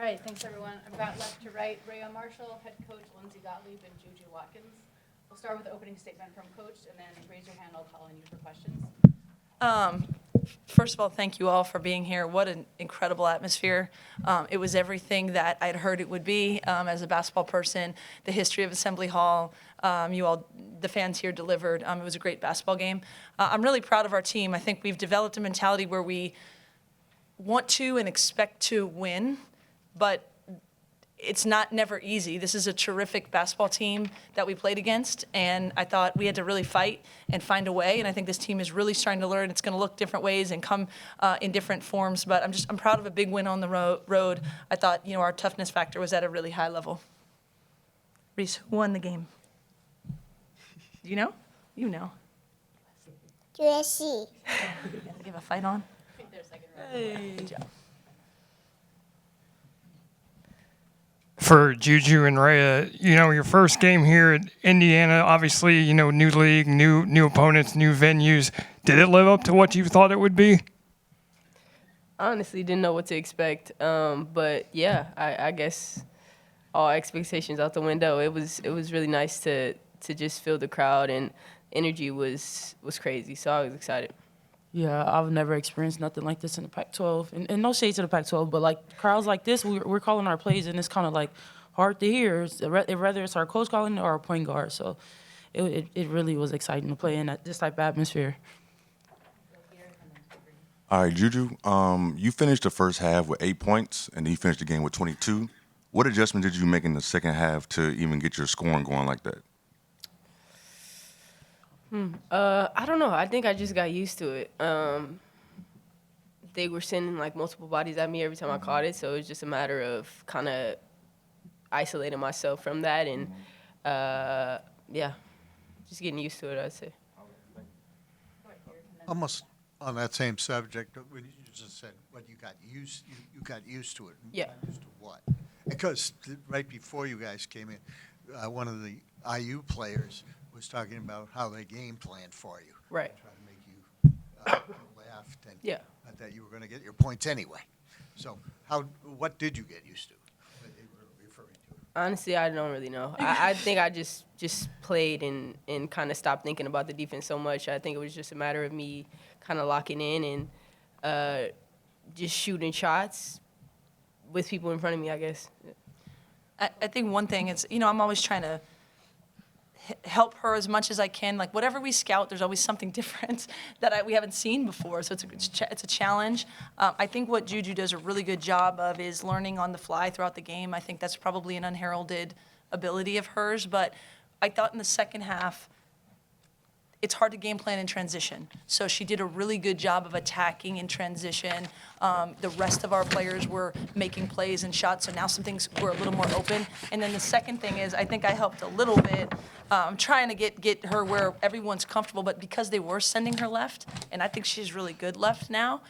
right, thanks everyone. I've got left to right, Rayon Marshall, head coach Lindsey Gottlieb, and Juju Watkins. We'll start with the opening statement from coach, and then raise your hand, I'll call on you for questions. First of all, thank you all for being here. What an incredible atmosphere. It was everything that I'd heard it would be as a basketball person. The history of Assembly Hall, you all, the fans here delivered. It was a great basketball game. I'm really proud of our team. I think we've developed a mentality where we want to and expect to win, but it's never easy. This is a terrific basketball team that we played against, and I thought we had to really fight and find a way, and I think this team is really starting to learn. It's going to look different ways and come in different forms, but I'm proud of a big win on the road. I thought, our toughness factor was at a really high level. Reese, who won the game? You know? You know. USC. Gotta give a fight on. Hey. Good job. For Juju and Rhea, your first game here at Indiana, obviously, new league, new opponents, new venues. Did it live up to what you thought it would be? Honestly, didn't know what to expect. But yeah, I guess all expectations out the window. It was really nice to just feel the crowd, and energy was crazy. So I was excited. Yeah, I've never experienced nothing like this in the Pac-12. And no shade to the Pac-12, but like crowds like this, we're calling our plays, and it's kind of like hard to hear. Whether it's our coach calling it or our point guard. So it really was exciting to play in this type of atmosphere. All right, Juju, you finished the first half with 8 points, and then you finished the game with 22. What adjustment did you make in the second half to even get your scoring going like that? I don't know. I think I just got used to it. They were sending like multiple bodies at me every time I caught it, so it was just a matter of kind of isolating myself from that, and yeah, just getting used to it, I'd say. Almost on that same subject, when you just said what you got used to it. Yeah. Used to what? Because right before you guys came in, one of the IU players was talking about how they game planned for you. Right. Trying to make you laugh, and Yeah. that you were going to get your points anyway. So what did you get used to that they were referring to? Honestly, I don't really know. I think I just played and kind of stopped thinking about the defense so much. I think it was just a matter of me kind of locking in and just shooting shots with people in front of me, I guess. I think one thing is, I'm always trying to help her as much as I can. Like whatever we scout, there's always something different that we haven't seen before. So it's a challenge. I think what Juju does a really good job of is learning on the fly throughout the game. I think that's probably an unheralded ability of hers. But I thought in the second half, it's hard to game plan in transition. So she did a really good job of attacking in transition. The rest of our players were making plays and shots, so now some things were a little more open. And then the second thing is I think I helped a little bit. I'm trying to get her where everyone's comfortable, but because they were sending her left, and I think she's really good left now,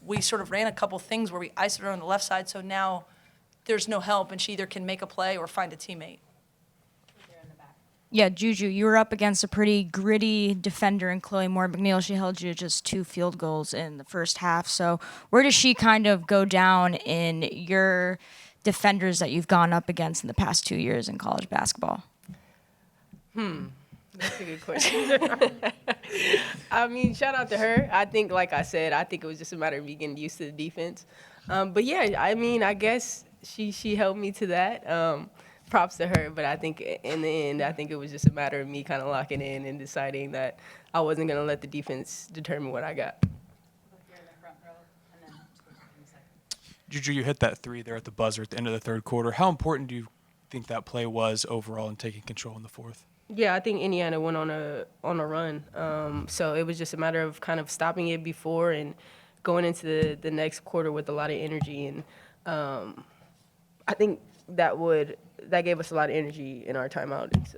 we sort of ran a couple things where we isolated her on the left side, so now there's no help, and she either can make a play or find a teammate. Yeah, Juju, you were up against a pretty gritty defender in Chloe Moore McNeil. She held you to just 2 field goals in the first half. So where does she kind of go down in your defenders that you've gone up against in the past 2 years in college basketball? That's a good question. I mean, shout out to her. I think, like I said, I think it was just a matter of me getting used to the defense. But yeah, I mean, I guess she helped me to that. Props to her, but I think in the end, I think it was just a matter of me kind of locking in and deciding that I wasn't going to let the defense determine what I got. Juju, you hit that 3 there at the buzzer at the end of the third quarter. How important do you think that play was overall in taking control in the fourth? Yeah, I think Indiana went on a run. So it was just a matter of kind of stopping it before and going into the next quarter with a lot of energy. And I think that gave us a lot of energy in our timeout. So.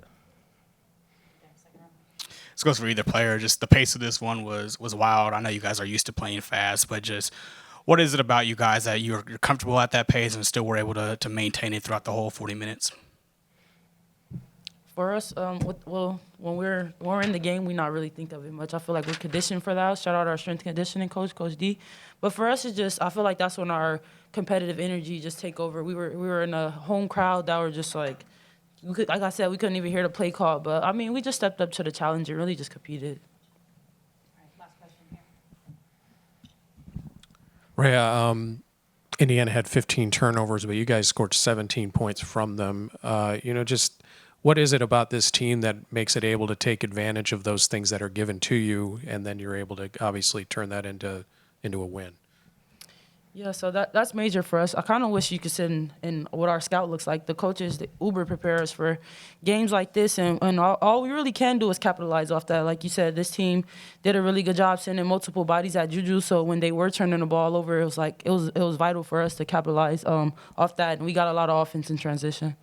This goes for either player. Just the pace of this one was wild. I know you guys are used to playing fast, but just what is it about you guys that you're comfortable at that pace and still were able to maintain it throughout the whole 40 minutes? As For us, when we're in the game, we not really think of it much. I feel like we're conditioned for that. Shout out our strength and conditioning coach, Coach D. But for us, it's just I feel like that's when our competitive energy just take over. We were in a home crowd that were just like, like I said, we couldn't even hear the play call. But I mean, we just stepped up to the challenge and really just competed. All right, last question here. Rhea, Indiana had 15 turnovers, but you guys scored 17 points from them. Just what is it about this team that makes it able to take advantage of those things that are given to you, and then you're able to obviously turn that into a win? Yeah, so that's major for us. I kind of wish you could sit in what our scout looks like. The coaches, the uber prepare us for games like this, and all we really can do is capitalize off that. Like you said, this team did a really good job sending multiple bodies at Juju, so when they were turning the ball over, it was vital for us to capitalize off that, and we got a lot of offense in transition.